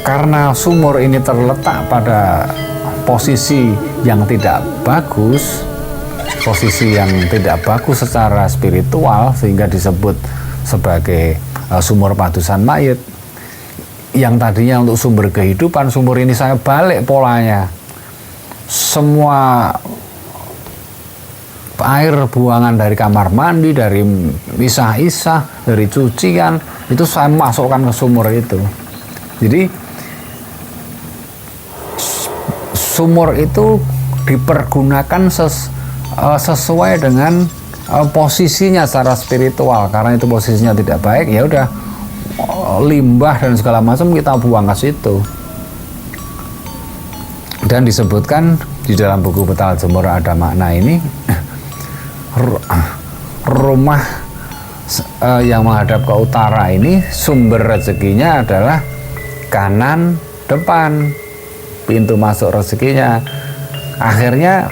karena sumur ini terletak pada posisi yang tidak bagus, posisi yang tidak bagus secara spiritual, sehingga disebut sebagai sumur Padusan Mayit. Yang tadinya untuk sumber kehidupan, sumur ini saya balik polanya. Semua air buangan dari kamar mandi, dari isah-isah, dari cucian, itu saya masukkan ke sumur itu. Jadi sumur itu dipergunakan sesuai dengan posisinya secara spiritual. Karena itu posisinya tidak baik, ya udah limbah dan segala macam kita buang ke situ. Dan disebutkan di dalam buku Betal Jemur Ada Makna ini, rumah yang menghadap ke utara ini sumber rezekinya adalah kanan depan. pintu masuk rezekinya. Akhirnya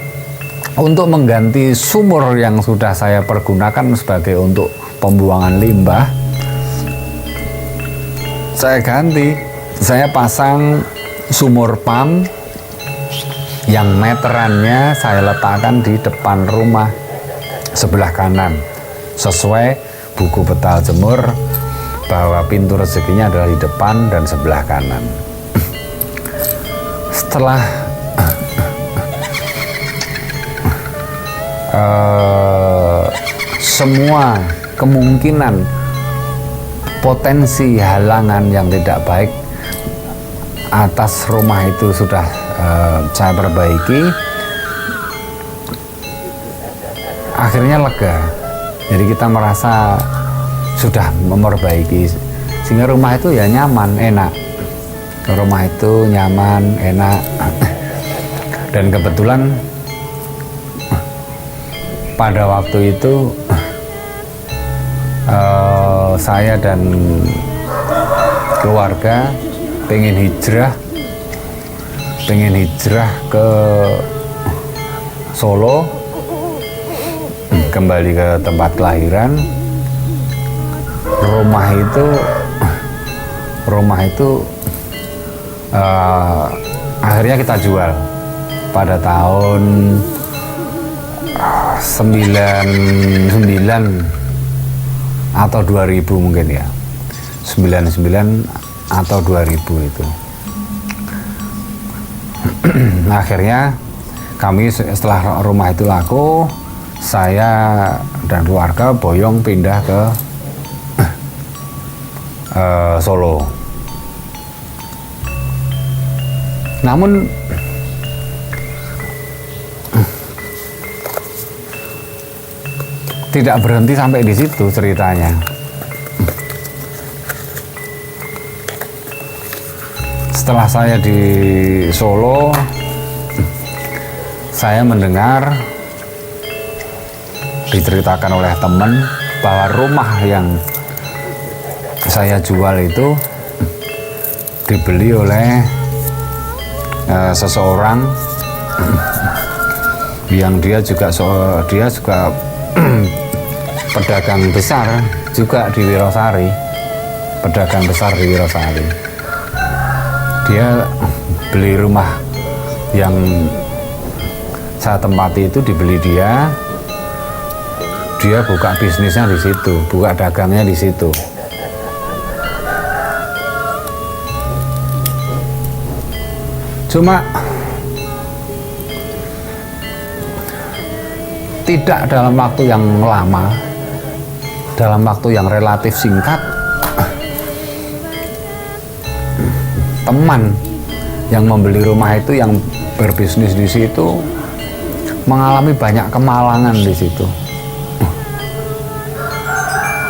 untuk mengganti sumur yang sudah saya pergunakan sebagai untuk pembuangan limbah, saya ganti, saya pasang sumur pump yang meterannya saya letakkan di depan rumah sebelah kanan, sesuai buku petal jemur bahwa pintu rezekinya adalah di depan dan sebelah kanan. Setelah semua kemungkinan potensi halangan yang tidak baik atas rumah itu sudah saya perbaiki, akhirnya lega. Jadi kita merasa sudah memperbaiki, sehingga rumah itu ya nyaman, enak. Rumah itu nyaman, enak. Dan kebetulan pada waktu itu saya dan keluarga pengen hijrah ke Solo, kembali ke tempat kelahiran. Rumah itu akhirnya kita jual pada tahun 99 atau 2000 mungkin ya, 99 atau 2000 itu. Akhirnya kami setelah rumah itu laku, saya dan keluarga boyong pindah ke Solo. Namun tidak berhenti sampai di situ ceritanya. Setelah saya di Solo, saya mendengar diceritakan oleh teman bahwa rumah yang saya jual itu dibeli oleh seseorang yang dia juga pedagang besar juga di Wirosari, pedagang besar di Wirosari. Dia beli rumah yang saya tempati itu, dibeli dia buka bisnisnya di situ, buka dagangnya di situ. Cuma tidak dalam waktu yang lama, dalam waktu yang relatif singkat, teman yang membeli rumah itu, yang berbisnis di situ, mengalami banyak kemalangan di situ.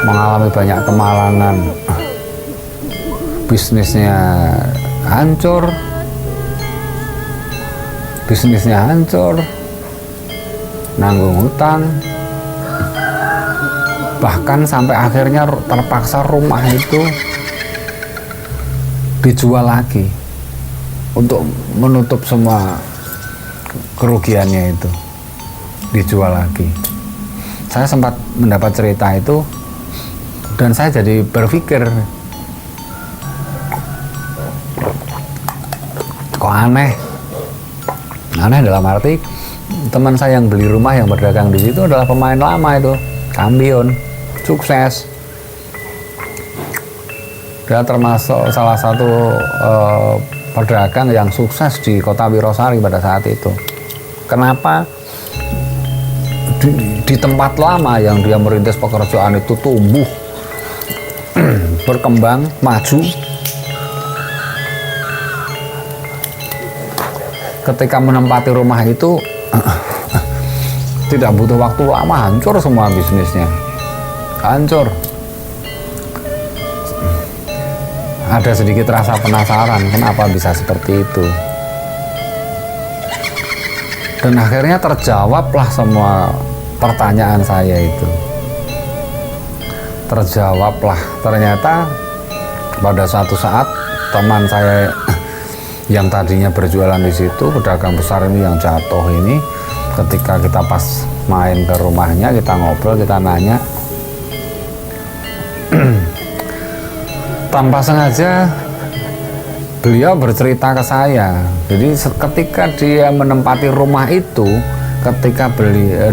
Mengalami banyak kemalangan. Bisnisnya hancur, nanggung hutang, bahkan sampai akhirnya terpaksa rumah itu dijual lagi untuk menutup semua kerugiannya itu, dijual lagi. Saya sempat mendapat cerita itu dan saya jadi berpikir, kok aneh dalam arti teman saya yang beli rumah, yang berdagang di situ adalah pemain lama itu, kampion, sukses. Dia termasuk salah satu pedagang yang sukses di kota Wirosari pada saat itu. Kenapa di tempat lama yang dia merintis pekerjaan itu tumbuh, berkembang, maju, ketika menempati rumah itu tidak butuh waktu lama hancur semua bisnisnya, hancur. Ada sedikit rasa penasaran kenapa bisa seperti itu, dan akhirnya terjawablah semua pertanyaan saya itu. Terjawablah, ternyata pada suatu saat teman saya yang tadinya berjualan di situ, pedagang besar ini yang jatuh ini, ketika kita pas main ke rumahnya, kita ngobrol, kita nanya, tanpa sengaja beliau bercerita ke saya. Jadi ketika dia menempati rumah itu,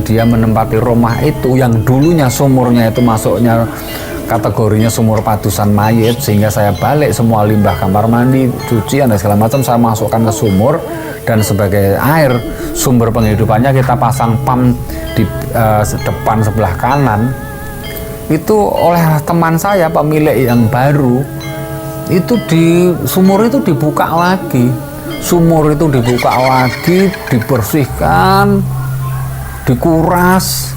dia menempati rumah itu yang dulunya sumurnya itu masuknya kategorinya sumur padusan mayit, sehingga saya balik semua limbah kamar mandi, cucian dan segala macam saya masukkan ke sumur, dan sebagai air sumber penghidupannya kita pasang pump di depan sebelah kanan. Itu oleh teman saya, pemilik yang baru, itu di sumur itu dibuka lagi, dibersihkan, dikuras,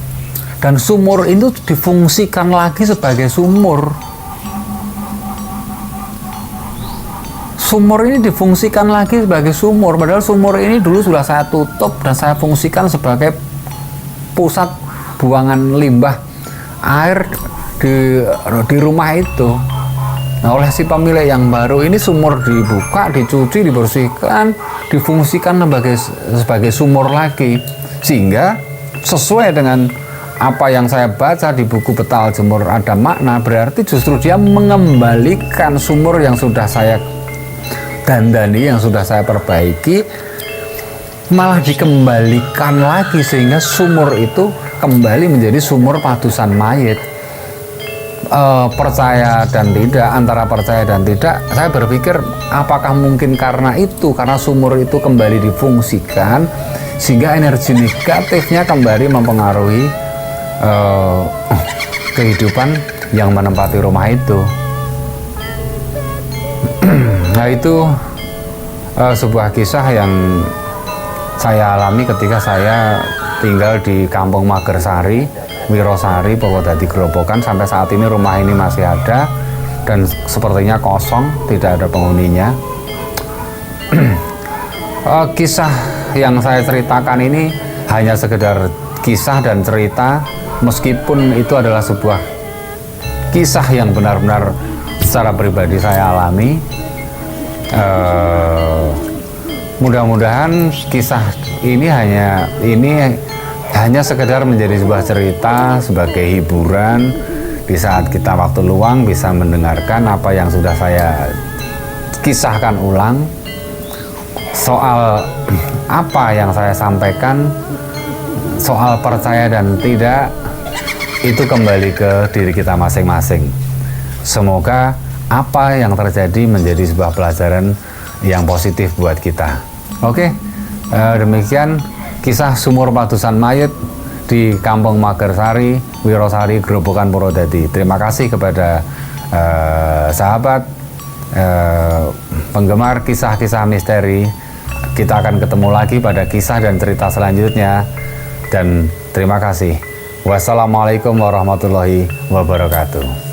dan sumur itu difungsikan lagi sebagai sumur. Sumur ini difungsikan lagi sebagai sumur, padahal sumur ini dulu sudah saya tutup dan saya fungsikan sebagai pusat buangan limbah air di rumah itu. Nah, oleh si pemilik yang baru ini sumur dibuka, dicuci, dibersihkan, difungsikan sebagai sumur lagi, sehingga sesuai dengan apa yang saya baca di buku Betal Jemur ada makna, berarti justru dia mengembalikan sumur yang sudah saya dandani, yang sudah saya perbaiki, malah dikembalikan lagi sehingga sumur itu kembali menjadi sumur padusan mayit. Percaya dan tidak, antara percaya dan tidak, saya berpikir apakah mungkin karena sumur itu kembali difungsikan sehingga energi negatifnya kembali mempengaruhi kehidupan yang menempati rumah itu. Nah, itu sebuah kisah yang saya alami ketika saya tinggal di Kampung Magersari, Wirosari, Purwodadi Grobogan. Sampai saat ini rumah ini masih ada dan sepertinya kosong, tidak ada penghuninya. Kisah yang saya ceritakan ini hanya sekedar kisah dan cerita, meskipun itu adalah sebuah kisah yang benar-benar secara pribadi saya alami. Mudah-mudahan kisah ini hanya sekedar menjadi sebuah cerita sebagai hiburan di saat kita waktu luang bisa mendengarkan apa yang sudah saya kisahkan ulang. Soal apa yang saya sampaikan, soal percaya dan tidak, itu kembali ke diri kita masing-masing. Semoga apa yang terjadi menjadi sebuah pelajaran yang positif buat kita. Oke, demikian kisah sumur padusan mayit di Kampung Magersari, Wirosari, Grobogan, Purwodadi. Terima kasih kepada sahabat penggemar kisah-kisah misteri. Kita akan ketemu lagi pada kisah dan cerita selanjutnya. Dan terima kasih. Wassalamualaikum warahmatullahi wabarakatuh.